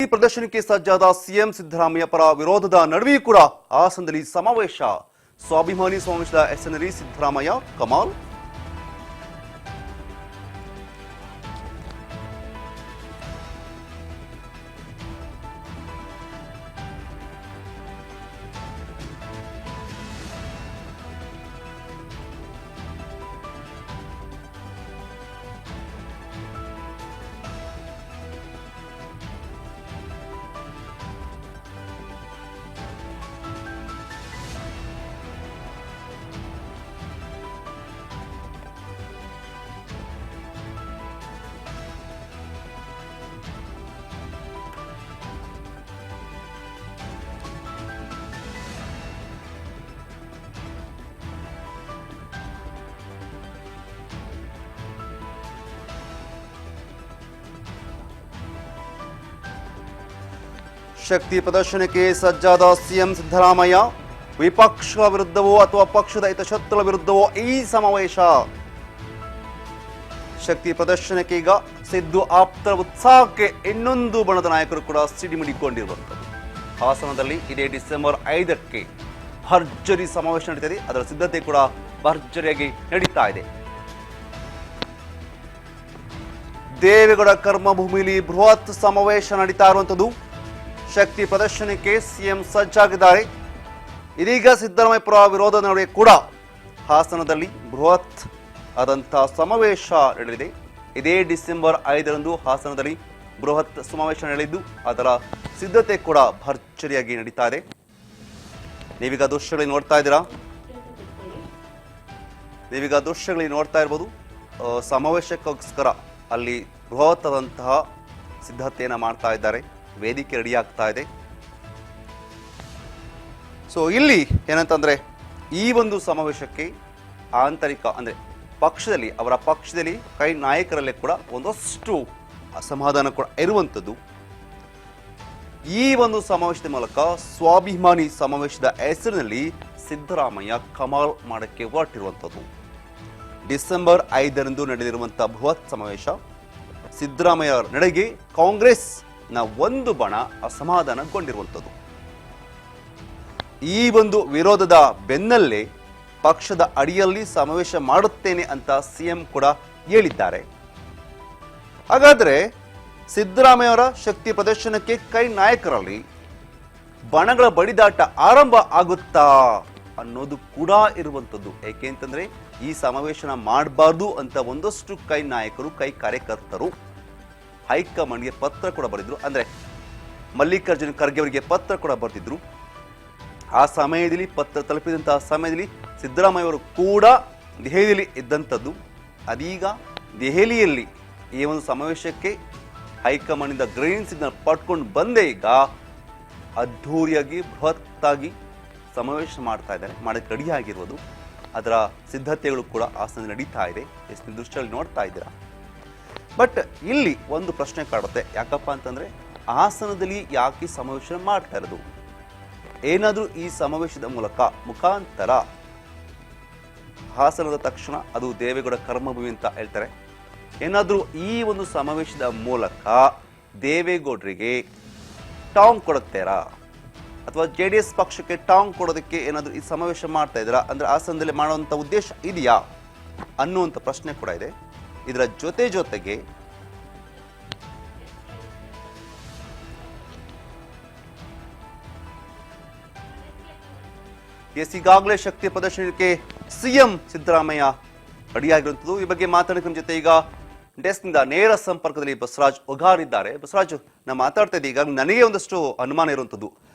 ಈ ಪ್ರದರ್ಶನಕ್ಕೆ ಸಜ್ಜಾದ ಸಿಎಂ ಸಿದ್ದರಾಮಯ್ಯ ಪರ ವಿರೋಧದ ನಡುವೆಯೂ ಕೂಡ ಹಾಸನದಲ್ಲಿ ಸಮಾವೇಶ. ಸ್ವಾಭಿಮಾನಿ ಸಮಾವೇಶದ ಹೆಸರಿನಲ್ಲಿ ಸಿದ್ದರಾಮಯ್ಯ ಕಮಾಲ್. ಶಕ್ತಿ ಪ್ರದರ್ಶನಕ್ಕೆ ಸಜ್ಜಾದ ಸಿಎಂ ಸಿದ್ದರಾಮಯ್ಯ. ವಿಪಕ್ಷ ವಿರುದ್ಧವೋ ಅಥವಾ ಪಕ್ಷದ ಹಿತಶತ್ರುಗಳ ವಿರುದ್ಧವೋ ಈ ಸಮಾವೇಶ. ಶಕ್ತಿ ಪ್ರದರ್ಶನಕ್ಕೆ ಈಗ ಸಿದ್ದು ಆಪ್ತರ ಉತ್ಸಾಹಕ್ಕೆ ಇನ್ನೊಂದು ಬಣದ ನಾಯಕರು ಕೂಡ ಸಿಡಿಮಿಡಿಕೊಂಡಿರುವಂಥದ್ದು. ಹಾಸನದಲ್ಲಿ ಇದೇ ಡಿಸೆಂಬರ್ 5ಕ್ಕೆ ಭರ್ಜರಿ ಸಮಾವೇಶ ನಡೀತಿದೆ. ಅದರ ಸಿದ್ಧತೆ ಕೂಡ ಭರ್ಜರಿಯಾಗಿ ನಡೀತಾ ಇದೆ. ದೇವೇಗೌಡ ಕರ್ಮಭೂಮಿಯಲ್ಲಿ ಬೃಹತ್ ಸಮಾವೇಶ ನಡೀತಾ ಇರುವಂಥದ್ದು. ಶಕ್ತಿ ಪ್ರದರ್ಶನಕ್ಕೆ ಸಿಎಂ ಸಜ್ಜಾಗಿದ್ದಾರೆ. ಇದೀಗ ಸಿದ್ದರಾಮಯ್ಯ ಪರ ವಿರೋಧ ನಡುವೆ ಕೂಡ ಹಾಸನದಲ್ಲಿ ಬೃಹತ್ ಆದಂತಹ ಸಮಾವೇಶ ನಡೆಯಲಿದೆ. ಇದೇ ಡಿಸೆಂಬರ್ 5ರಂದು ಹಾಸನದಲ್ಲಿ ಬೃಹತ್ ಸಮಾವೇಶ ನಡೆಯಲಿದ್ದು ಅದರ ಸಿದ್ಧತೆ ಕೂಡ ಭರ್ಜರಿಯಾಗಿ ನಡೀತಾ ಇದೆ. ನೀವೀಗ ದೃಶ್ಯಗಳಲ್ಲಿ ನೋಡ್ತಾ ಇರ್ಬೋದು. ಸಮಾವೇಶಕ್ಕೋಸ್ಕರ ಅಲ್ಲಿ ಬೃಹತ್ ಆದಂತಹ ಸಿದ್ಧತೆಯನ್ನು ಮಾಡ್ತಾ ಇದ್ದಾರೆ. ವೇದಿಕೆ ರೆಡಿ ಆಗ್ತಾ ಇದೆ. ಸೊ ಇಲ್ಲಿ ಏನಂತಂದ್ರೆ ಈ ಒಂದು ಸಮಾವೇಶಕ್ಕೆ ಆಂತರಿಕ ಅಂದ್ರೆ ಅವರ ಪಕ್ಷದಲ್ಲಿ ಕೈ ನಾಯಕರಲ್ಲೇ ಕೂಡ ಒಂದಷ್ಟು ಅಸಮಾಧಾನ ಕೂಡ ಇರುವಂಥದ್ದು. ಈ ಒಂದು ಸಮಾವೇಶದ ಮೂಲಕ ಸ್ವಾಭಿಮಾನಿ ಸಮಾವೇಶದ ಹೆಸರಿನಲ್ಲಿ ಸಿದ್ದರಾಮಯ್ಯ ಕಮಾಲ್ ಮಾಡಕ್ಕೆ ಹೊರಟಿರುವಂಥದ್ದು. ಡಿಸೆಂಬರ್ 5ರಂದು ನಡೆದಿರುವಂತಹ ಬೃಹತ್ ಸಮಾವೇಶ. ಸಿದ್ದರಾಮಯ್ಯ ನಡೆಗೆ ಕಾಂಗ್ರೆಸ್ ಒಂದು ಬಣ ಅಸಮಾಧಾನಗೊಂಡಿರುವಂಥದ್ದು. ಈ ಒಂದು ವಿರೋಧದ ಬೆನ್ನಲ್ಲೇ ಪಕ್ಷದ ಅಡಿಯಲ್ಲಿ ಸಮಾವೇಶ ಮಾಡುತ್ತೇನೆ ಅಂತ ಸಿಎಂ ಕೂಡ ಹೇಳಿದ್ದಾರೆ. ಹಾಗಾದ್ರೆ ಸಿದ್ದರಾಮಯ್ಯ ಅವರ ಶಕ್ತಿ ಪ್ರದರ್ಶನಕ್ಕೆ ಕೈ ನಾಯಕರಲ್ಲಿ ಬಣಗಳ ಬಡಿದಾಟ ಆರಂಭ ಆಗುತ್ತಾ ಅನ್ನೋದು ಕೂಡ ಇರುವಂಥದ್ದು. ಏಕೆ ಅಂತಂದ್ರೆ ಈ ಸಮಾವೇಶನ ಮಾಡಬಾರ್ದು ಅಂತ ಒಂದಷ್ಟು ಕೈ ನಾಯಕರು ಕೈ ಕಾರ್ಯಕರ್ತರು ಹೈಕಮಾಂಡ್ಗೆ ಪತ್ರ ಕೂಡ ಬರೆದಿದ್ರು. ಅಂದ್ರೆ ಮಲ್ಲಿಕಾರ್ಜುನ ಖರ್ಗೆ ಅವರಿಗೆ ಪತ್ರ ಕೂಡ ಬರೆದಿದ್ರು. ಆ ಸಮಯದಲ್ಲಿ ಪತ್ರ ತಲುಪಿದಂತಹ ಸಮಯದಲ್ಲಿ ಸಿದ್ದರಾಮಯ್ಯ ಅವರು ಕೂಡ ದೆಹಲಿಯಲ್ಲಿ ಇದ್ದಂಥದ್ದು. ಅದೀಗ ದೆಹಲಿಯಲ್ಲಿ ಈ ಒಂದು ಸಮಾವೇಶಕ್ಕೆ ಹೈಕಮಾಂಡ್ನಿಂದ ಗ್ರೀನ್ ಸಿಗ್ನಲ್ ಪಡ್ಕೊಂಡು ಬಂದೇ ಈಗ ಅದ್ಧೂರಿಯಾಗಿ ಬೃಹತ್ತಾಗಿ ಸಮಾವೇಶ ಮಾಡ್ತಾ ಇದ್ದಾರೆ. ಮಾಡಕ್ಕೆ ರೆಡಿ ಆಗಿರುವುದು. ಅದರ ಸಿದ್ಧತೆಗಳು ಕೂಡ ಹಾಸನದಲ್ಲಿ ನಡೀತಾ ಇದೆ. ಎಷ್ಟು ದೃಷ್ಟಿಯಲ್ಲಿ ನೋಡ್ತಾ ಇದ್ದೀರಾ. ಬಟ್ ಇಲ್ಲಿ ಒಂದು ಪ್ರಶ್ನೆ ಕಾಡುತ್ತೆ. ಯಾಕಪ್ಪ ಅಂತಂದ್ರೆ ಹಾಸನದಲ್ಲಿ ಯಾಕೆ ಸಮಾವೇಶ ಮಾಡ್ತಾ ಇರೋದು? ಏನಾದ್ರೂ ಈ ಸಮಾವೇಶದ ಮುಖಾಂತರ ಹಾಸನದ ತಕ್ಷಣ ಅದು ದೇವೇಗೌಡ ಕರ್ಮಭೂಮಿ ಅಂತ ಹೇಳ್ತಾರೆ. ಏನಾದ್ರೂ ಈ ಒಂದು ಸಮಾವೇಶದ ಮೂಲಕ ದೇವೇಗೌಡರಿಗೆ ಟಾಂಗ್ ಕೊಡುತ್ತೀರಾ ಅಥವಾ JDS ಪಕ್ಷಕ್ಕೆ ಟಾಂಗ್ ಕೊಡೋದಕ್ಕೆ ಏನಾದ್ರೂ ಈ ಸಮಾವೇಶ ಮಾಡ್ತಾ ಇದ್ದೀರಾ? ಅಂದ್ರೆ ಹಾಸನದಲ್ಲಿ ಮಾಡುವಂತ ಉದ್ದೇಶ ಇದೆಯಾ ಅನ್ನುವಂಥ ಪ್ರಶ್ನೆ ಕೂಡ ಇದೆ. ಇದರ ಜೊತೆಗೆ ಈಗಾಗಲೇ ಶಕ್ತಿ ಪ್ರದರ್ಶನಕ್ಕೆ ಸಿಎಂ ಸಿದ್ದರಾಮಯ್ಯ ರೆಡಿಯಾಗಿರುವಂಥದ್ದು. ಈ ಬಗ್ಗೆ ಮಾತಾಡೋಕೆ ಜೊತೆ ಈಗ ಡೆಸ್ಕ್ನಿಂದ ನೇರ ಸಂಪರ್ಕದಲ್ಲಿ ಬಸವರಾಜ್ ಒಗಾರಿದ್ದಾರೆ. ಬಸವರಾಜ್, ನಾವು ಮಾತಾಡ್ತಾ ಇದ್ದೀವಿ. ಈಗ ನನಗೆ ಒಂದಷ್ಟು ಅನುಮಾನ ಇರುವಂಥದ್ದು,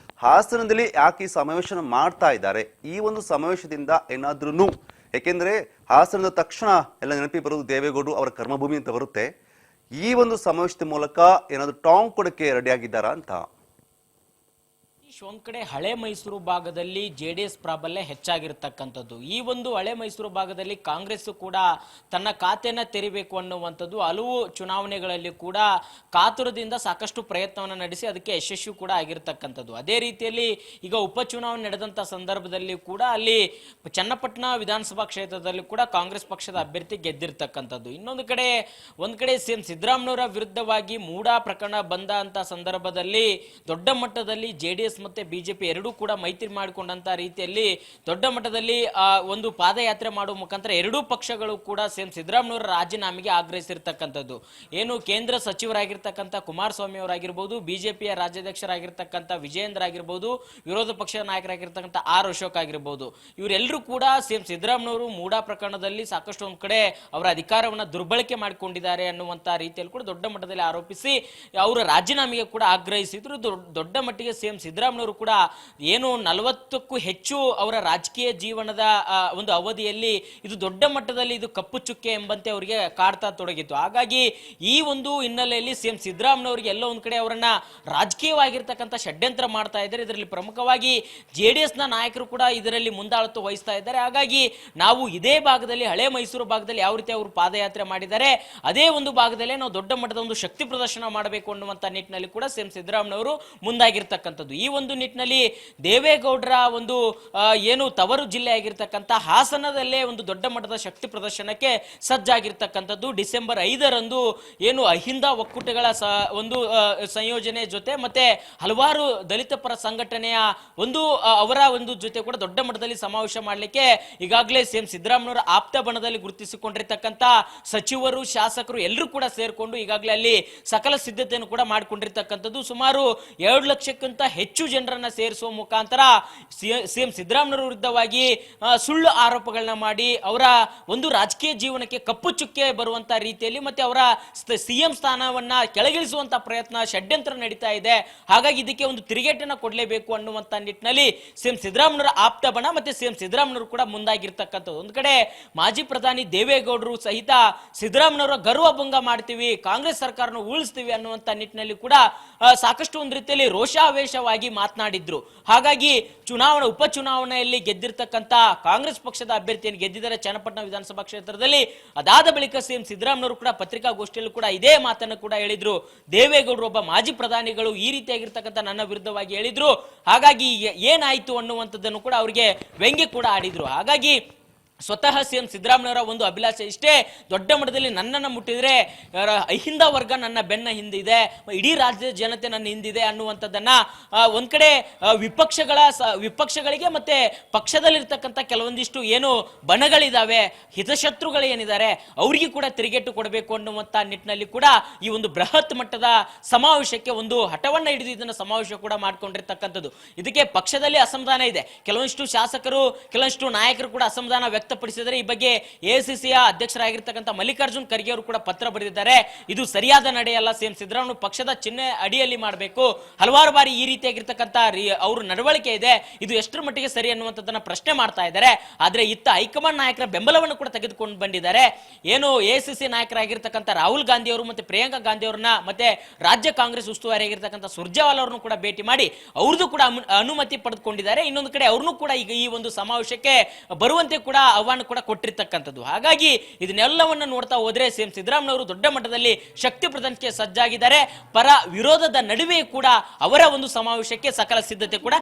ಹಾಸನದಲ್ಲಿ ಯಾಕೆ ಸಮಾವೇಶನ ಮಾಡ್ತಾ ಇದ್ದಾರೆ? ಈ ಒಂದು ಸಮಾವೇಶದಿಂದ ಏನಾದ್ರೂ, ಯಾಕೆಂದ್ರೆ ಹಾಸನದ ತಕ್ಷಣ ಎಲ್ಲ ನೆನಪಿ ಬರೋದು ದೇವೇಗೌಡರು ಅವರ ಕರ್ಮಭೂಮಿ ಅಂತ ಬರುತ್ತೆ. ಈ ಒಂದು ಸಮಾವೇಶದ ಮೂಲಕ ಏನಾದ್ರು ಟಾಂಗ್ ಕೊಡಕ್ಕೆ ರೆಡಿ ಆಗಿದ್ದಾರಾ ಅಂತ? ಒಂದ್ ಕಡೆ ಹಳೆ ಮೈಸೂರು ಭಾಗದಲ್ಲಿ ಜೆಡಿಎಸ್ ಪ್ರಾಬಲ್ಯ ಹೆಚ್ಚಾಗಿರ್ತಕ್ಕಂಥದ್ದು. ಈ ಒಂದು ಹಳೆ ಮೈಸೂರು ಭಾಗದಲ್ಲಿ ಕಾಂಗ್ರೆಸ್ ಕೂಡ ತನ್ನ ಖಾತೆಯನ್ನ ತೆರಿಬೇಕು ಅನ್ನುವಂಥದ್ದು ಹಲವು ಚುನಾವಣೆಗಳಲ್ಲಿ ಕೂಡ ಕಾತುರದಿಂದ ಸಾಕಷ್ಟು ಪ್ರಯತ್ನವನ್ನು ನಡೆಸಿ ಅದಕ್ಕೆ ಯಶಸ್ವಿ ಕೂಡ ಆಗಿರ್ತಕ್ಕಂಥದ್ದು. ಅದೇ ರೀತಿಯಲ್ಲಿ ಈಗ ಉಪಚುನಾವಣೆ ನಡೆದಂತ ಸಂದರ್ಭದಲ್ಲಿ ಕೂಡ ಅಲ್ಲಿ ಚನ್ನಪಟ್ಟಣ ವಿಧಾನಸಭಾ ಕ್ಷೇತ್ರದಲ್ಲಿ ಕೂಡ ಕಾಂಗ್ರೆಸ್ ಪಕ್ಷದ ಅಭ್ಯರ್ಥಿ ಗೆದ್ದಿರ್ತಕ್ಕಂಥದ್ದು. ಇನ್ನೊಂದು ಕಡೆ ಒಂದ್ ಕಡೆ ಸಿಎಂ ಸಿದ್ದರಾಮಯ್ಯನವರ ವಿರುದ್ಧವಾಗಿ ಮೂಡ ಪ್ರಕರಣ ಬಂದ ಅಂತ ಸಂದರ್ಭದಲ್ಲಿ ದೊಡ್ಡ ಮಟ್ಟದಲ್ಲಿ ಜೆಡಿಎಸ್ ಮತ್ತೆ ಬಿಜೆಪಿ ಎರಡೂ ಕೂಡ ಮೈತ್ರಿ ಮಾಡಿಕೊಂಡಂತ ರೀತಿಯಲ್ಲಿ ದೊಡ್ಡ ಮಟ್ಟದಲ್ಲಿ ಒಂದು ಪಾದಯಾತ್ರೆ ಮಾಡುವ ಮುಖಾಂತರ ಎರಡೂ ಪಕ್ಷಗಳು ಕೂಡ ಸಿಎಂ ಸಿದ್ದರಾಮಯ್ಯನವರ ರಾಜೀನಾಮೆಗೆ ಆಗ್ರಹಿಸಿರ್ತಕ್ಕಂಥದ್ದು. ಏನು ಕೇಂದ್ರ ಸಚಿವರಾಗಿರ್ತಕ್ಕಂಥ ಕುಮಾರಸ್ವಾಮಿ ಅವರಾಗಿರ್ಬೋದು, ಬಿಜೆಪಿಯ ರಾಜ್ಯಾಧ್ಯಕ್ಷರಾಗಿರ್ತಕ್ಕಂಥ ವಿಜಯೇಂದ್ರ ಆಗಿರ್ಬೋದು, ವಿರೋಧ ಪಕ್ಷದ ನಾಯಕರಾಗಿರ್ತಕ್ಕಂಥ ಆರ್ ಅಶೋಕ್ ಆಗಿರ್ಬೋದು, ಇವರೆಲ್ಲರೂ ಕೂಡ ಸಿಎಂ ಸಿದ್ದರಾಮಯ್ಯನವರು ಮೂಡಾ ಪ್ರಕರಣದಲ್ಲಿ ಸಾಕಷ್ಟು ಒಂದ್ ಕಡೆ ಅವರ ಅಧಿಕಾರವನ್ನ ದುರ್ಬಳಕೆ ಮಾಡಿಕೊಂಡಿದ್ದಾರೆ ಅನ್ನುವಂತ ರೀತಿಯಲ್ಲಿ ಕೂಡ ದೊಡ್ಡ ಮಟ್ಟದಲ್ಲಿ ಆರೋಪಿಸಿ ಅವರ ರಾಜೀನಾಮೆಗೆ ಕೂಡ ಆಗ್ರಹಿಸಿದ್ರು. ದೊಡ್ಡ ಮಟ್ಟಿಗೆ ಸಿಎಂ ಸಿದ್ದರಾಮಯ್ಯನವರು ಕೂಡ ಏನು 40ಕ್ಕೂ ಹೆಚ್ಚು ಅವರ ರಾಜಕೀಯ ಜೀವನದ ಒಂದು ಅವಧಿಯಲ್ಲಿ ಇದು ದೊಡ್ಡ ಮಟ್ಟದಲ್ಲಿ ಇದು ಕಪ್ಪು ಚುಕ್ಕೆ ಎಂಬಂತೆ ಅವರಿಗೆ ಕಾಡ್ತಾ ತೊಡಗಿತ್ತು. ಹಾಗಾಗಿ ಈ ಒಂದು ಹಿನ್ನೆಲೆಯಲ್ಲಿ ಸಿಎಂ ಸಿದ್ದರಾಮಯ್ಯನವರಿಗೆ ಎಲ್ಲೋ ಒಂದ್ ಕಡೆ ಅವರನ್ನ ರಾಜಕೀಯವಾಗಿರ್ತಕ್ಕಂಥ ಷಡ್ಯಂತ್ರ ಮಾಡ್ತಾ ಇದ್ದಾರೆ. ಇದರಲ್ಲಿ ಪ್ರಮುಖವಾಗಿ ಜೆಡಿಎಸ್ ನ ನಾಯಕರು ಕೂಡ ಇದರಲ್ಲಿ ಮುಂದಾಳತ್ವ ವಹಿಸ್ತಾ ಇದ್ದಾರೆ. ಹಾಗಾಗಿ ನಾವು ಇದೇ ಭಾಗದಲ್ಲಿ ಹಳೆ ಮೈಸೂರು ಭಾಗದಲ್ಲಿ ಯಾವ ರೀತಿ ಅವರು ಪಾದಯಾತ್ರೆ ಮಾಡಿದ್ದಾರೆ ಅದೇ ಒಂದು ಭಾಗದಲ್ಲೇ ನಾವು ದೊಡ್ಡ ಮಟ್ಟದ ಒಂದು ಶಕ್ತಿ ಪ್ರದರ್ಶನ ಮಾಡಬೇಕು ಅನ್ನುವಂತ ನಿಟ್ಟಿನಲ್ಲಿ ಕೂಡ ಸಿಎಂ ಸಿದ್ದರಾಮಯ್ಯನವರು ಮುಂದಾಗಿರ್ತಕ್ಕಂಥದ್ದು. ಈ ಒಂದು ನಿಟ್ಟಿನಲ್ಲಿ ದೇವೇಗೌಡರ ಒಂದು ಏನು ತವರು ಜಿಲ್ಲೆ ಆಗಿರ್ತಕ್ಕಂಥ ಹಾಸನದಲ್ಲೇ ಒಂದು ದೊಡ್ಡ ಮಟ್ಟದ ಶಕ್ತಿ ಪ್ರದರ್ಶನಕ್ಕೆ ಸಜ್ಜಾಗಿರ್ತಕ್ಕಂಥದ್ದು. ಡಿಸೆಂಬರ್ 5ರಂದು ಏನು ಅಹಿಂದ ಒಕ್ಕೂಟಗಳ ಒಂದು ಸಂಯೋಜನೆ ಜೊತೆ ಮತ್ತೆ ಹಲವಾರು ದಲಿತ ಪರ ಸಂಘಟನೆಯ ಒಂದು ಅವರ ಒಂದು ಜೊತೆ ಕೂಡ ದೊಡ್ಡ ಮಟ್ಟದಲ್ಲಿ ಸಮಾವೇಶ ಮಾಡಲಿಕ್ಕೆ ಈಗಾಗಲೇ ಸಿಎಂ ಸಿದ್ದರಾಮಯ್ಯನವರ ಆಪ್ತ ಬಣದಲ್ಲಿ ಗುರುತಿಸಿಕೊಂಡಿರ್ತಕ್ಕಂಥ ಸಚಿವರು, ಶಾಸಕರು ಎಲ್ಲರೂ ಕೂಡ ಸೇರ್ಕೊಂಡು ಈಗಾಗಲೇ ಅಲ್ಲಿ ಸಕಲ ಸಿದ್ಧತೆಯನ್ನು ಕೂಡ ಮಾಡಿಕೊಂಡಿರ್ತಕ್ಕಂಥದ್ದು. ಸುಮಾರು 2 ಲಕ್ಷಕ್ಕಿಂತ ಹೆಚ್ಚು ಜನರನ್ನ ಸೇರಿಸುವ ಮುಖಾಂತರ ಸಿಎಂ ಸಿದ್ದರಾಮಯ್ಯನವರ ವಿರುದ್ಧವಾಗಿ ಸುಳ್ಳು ಆರೋಪಗಳನ್ನ ಮಾಡಿ ಅವರ ಒಂದು ರಾಜಕೀಯ ಜೀವನಕ್ಕೆ ಕಪ್ಪು ಚುಕ್ಕೆ ಬರುವಂತ ರೀತಿಯಲ್ಲಿ ಮತ್ತೆ ಅವರ ಸಿಎಂ ಸ್ಥಾನವನ್ನ ಕೆಳಗಿಳಿಸುವಂತ ಪ್ರಯತ್ನ ಷಡ್ಯಂತ್ರ ನಡೀತಾ ಇದೆ. ಹಾಗಾಗಿ ಇದಕ್ಕೆ ಒಂದು ತಿರುಗೇಟನ್ನ ಕೊಡಲೇಬೇಕು ಅನ್ನುವಂತ ನಿಟ್ಟಿನಲ್ಲಿ ಸಿಎಂ ಸಿದ್ದರಾಮಯ್ಯನವರ ಆಪ್ತ ಬಣ ಮತ್ತೆ ಸಿಎಂ ಸಿದ್ದರಾಮಯ್ಯನವರು ಕೂಡ ಮುಂದಾಗಿರ್ತಕ್ಕಂಥದ್ದು. ಒಂದು ಕಡೆ ಮಾಜಿ ಪ್ರಧಾನಿ ದೇವೇಗೌಡರು ಸಹಿತ ಸಿದ್ದರಾಮಯ್ಯನವರ ಗರ್ವಭಂಗ ಮಾಡ್ತೀವಿ, ಕಾಂಗ್ರೆಸ್ ಸರ್ಕಾರನ ಉಳಿಸ್ತೀವಿ ಅನ್ನುವಂತ ನಿಟ್ಟಿನಲ್ಲಿ ಕೂಡ ಸಾಕಷ್ಟು ಒಂದು ರೀತಿಯಲ್ಲಿ ರೋಷಾವೇಶವಾಗಿ ಮಾತನಾಡಿದ್ರು. ಹಾಗಾಗಿ ಉಪಚುನಾವಣೆಯಲ್ಲಿ ಗೆದ್ದಿರ್ತಕ್ಕಂಥ ಕಾಂಗ್ರೆಸ್ ಪಕ್ಷದ ಅಭ್ಯರ್ಥಿಯನ್ನು ಗೆದ್ದಿದ್ದಾರೆ ಚನ್ನಪಟ್ಟಣ ವಿಧಾನಸಭಾ ಕ್ಷೇತ್ರದಲ್ಲಿ. ಅದಾದ ಬಳಿಕ ಸಿಎಂ ಸಿದ್ದರಾಮಯ್ಯನವರು ಕೂಡ ಪತ್ರಿಕಾಗೋಷ್ಠಿಯಲ್ಲಿ ಕೂಡ ಇದೇ ಮಾತನ್ನು ಕೂಡ ಹೇಳಿದ್ರು. ದೇವೇಗೌಡರು ಒಬ್ಬ ಮಾಜಿ ಪ್ರಧಾನಿಗಳು ಈ ರೀತಿಯಾಗಿರ್ತಕ್ಕಂಥ ನನ್ನ ವಿರುದ್ಧವಾಗಿ ಹೇಳಿದ್ರು, ಹಾಗಾಗಿ ಏನಾಯ್ತು ಅನ್ನುವಂಥದ್ದನ್ನು ಕೂಡ ಅವರಿಗೆ ವ್ಯಂಗ್ಯ ಕೂಡ ಆಡಿದ್ರು. ಹಾಗಾಗಿ ಸ್ವತಃ ಸಿಎಂ ಸಿದ್ದರಾಮಯ್ಯನವರ ಒಂದು ಅಭಿಲಾಷೆ ಇಷ್ಟೇ, ದೊಡ್ಡ ಮಟ್ಟದಲ್ಲಿ ನನ್ನನ್ನು ಮುಟ್ಟಿದ್ರೆ ಅಹಿಂದ ವರ್ಗ ನನ್ನ ಬೆನ್ನ ಹಿಂದಿದೆ, ಇಡೀ ರಾಜ್ಯದ ಜನತೆ ನನ್ನ ಹಿಂದಿದೆ ಅನ್ನುವಂಥದ್ದನ್ನ ಒಂದ್ ಕಡೆ ವಿಪಕ್ಷಗಳಿಗೆ ಮತ್ತೆ ಪಕ್ಷದಲ್ಲಿರ್ತಕ್ಕಂಥ ಕೆಲವೊಂದಿಷ್ಟು ಏನು ಬಣಗಳಿದಾವೆ, ಹಿತಶತ್ರುಗಳು ಏನಿದ್ದಾರೆ ಅವರಿಗೆ ಕೂಡ ತಿರುಗೇಟು ಕೊಡಬೇಕು ಅನ್ನುವಂಥ ನಿಟ್ಟಿನಲ್ಲಿ ಕೂಡ ಈ ಒಂದು ಬೃಹತ್ ಮಟ್ಟದ ಸಮಾವೇಶಕ್ಕೆ ಒಂದು ಹಠವನ್ನ ಹಿಡಿದು ಇದನ್ನ ಸಮಾವೇಶ ಕೂಡ ಮಾಡ್ಕೊಂಡಿರ್ತಕ್ಕಂಥದ್ದು. ಇದಕ್ಕೆ ಪಕ್ಷದಲ್ಲಿ ಅಸಮಾಧಾನ ಇದೆ, ಕೆಲವೊಂದಿಷ್ಟು ಶಾಸಕರು ಕೆಲವೊಂದಿಷ್ಟು ನಾಯಕರು ಕೂಡ ಅಸಮಾಧಾನ ವ್ಯಕ್ತಪಡಿಸಿದರೆ ಈ ಬಗ್ಗೆ ಎಐಸಿಸಿಯ ಅಧ್ಯಕ್ಷರಾಗಿರ್ತಕ್ಕಂಥ ಮಲ್ಲಿಕಾರ್ಜುನ್ ಖರ್ಗೆ ಅವರು ಕೂಡ ಪತ್ರ ಬರೆದಿದ್ದಾರೆ. ಇದು ಸರಿಯಾದ ನಡೆಯಲ್ಲ, ಸಿಎಂ ಸಿದ್ದರಾಮಯ್ಯ ಪಕ್ಷದ ಚಿಹ್ನೆ ಅಡಿಯಲ್ಲಿ ಮಾಡಬೇಕು, ಹಲವಾರು ಬಾರಿ ಈ ರೀತಿಯಾಗಿರ್ತಕ್ಕಂಥ ಅವ್ರ ನಡವಳಿಕೆ ಇದೆ, ಇದು ಎಷ್ಟರ ಮಟ್ಟಿಗೆ ಸರಿ ಅನ್ನುವಂಥದ್ದನ್ನ ಪ್ರಶ್ನೆ ಮಾಡ್ತಾ ಇದ್ದಾರೆ. ಆದ್ರೆ ಇತ್ತ ಹೈಕಮಾಂಡ್ ನಾಯಕರ ಬೆಂಬಲವನ್ನು ಕೂಡ ತೆಗೆದುಕೊಂಡು ಬಂದಿದ್ದಾರೆ. ಏನು ಎಐಸಿಸಿ ನಾಯಕರಾಗಿರ್ತಕ್ಕಂಥ ರಾಹುಲ್ ಗಾಂಧಿ ಅವರು ಮತ್ತೆ ಪ್ರಿಯಾಂಕಾ ಗಾಂಧಿ ಅವರನ್ನ ಮತ್ತೆ ರಾಜ್ಯ ಕಾಂಗ್ರೆಸ್ ಉಸ್ತುವಾರಿಯಾಗಿರ್ತಕ್ಕಂಥ ಸುರ್ಜೇವಾಲಾ ಅವರನ್ನು ಕೂಡ ಭೇಟಿ ಮಾಡಿ ಅವ್ರದ್ದು ಕೂಡ ಅನುಮತಿ ಪಡೆದುಕೊಂಡಿದ್ದಾರೆ. ಇನ್ನೊಂದು ಕಡೆ ಅವ್ರನ್ನೂ ಕೂಡ ಈಗ ಈ ಒಂದು ಸಮಾವೇಶಕ್ಕೆ ಬರುವಂತೆ ಕೂಡ ಆಹ್ವಾನ ಕೂಡ ಕೊಟ್ಟಿರ್ತಕ್ಕಂಥದ್ದು. ಹಾಗಾಗಿ ಇದನ್ನೆಲ್ಲವನ್ನ ನೋಡ್ತಾ ಹೋದ್ರೆ ಸಿಎಂ ಸಿದ್ದರಾಮಯ್ಯನವರು ದೊಡ್ಡ ಮಟ್ಟದಲ್ಲಿ ಶಕ್ತಿ ಪ್ರದರ್ಶನಕ್ಕೆ ಸಜ್ಜಾಗಿದ್ದಾರೆ. ಪರ ವಿರೋಧದ ನಡುವೆ ಕೂಡ ಅವರ ಒಂದು ಸಮಾವೇಶಕ್ಕೆ ಸಕಲ ಸಿದ್ಧತೆ ಕೂಡ